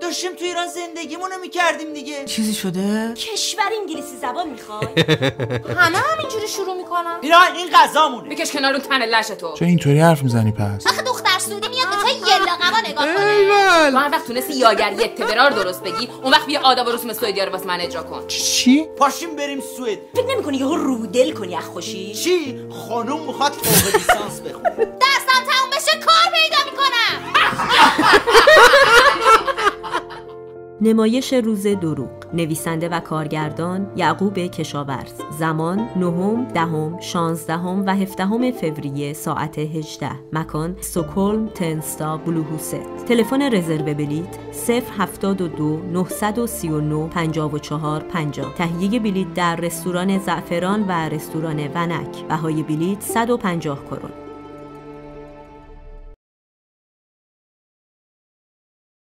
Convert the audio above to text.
داشتیم تو ایران زندگیمونو میکردیم دیگه. چیزی شده؟ کشور انگلیسی زبان میخوای؟ همه همینجوری شروع میکنن. پیراهن این غذامونه. بکش کنارون تن لش تو. چه اینطوری حرف میزنی پس؟ آخه دختر سعودی میاد به تو یلا قبا نگاه کنه. تو هر وقت تونستی یاگری اعتبار درست بگی، اون وقت بیا آداب و رسوم سوئدی رو واسه من اجرا کن. چی؟ پاشیم بریم سوئد. فکر نمی‌کنی یهو رودل کنی از خوشی؟ چی؟ خانوم میخواد فوق لیسانس بخونه. درسم تموم بشه کار پیدا میکنم. نمایش روز دروغ، نویسنده و کارگردان یعقوب کشاورز، زمان 9، 10، 16 و 17 فوریه ساعت 18، مکان استکهلم تنستا بلوهوست، تلفن رزرو بلیت 072 939 54 50، تهیه بلیت در رستوران زعفران و رستوران ونک، بهای بلیت 150 کرون.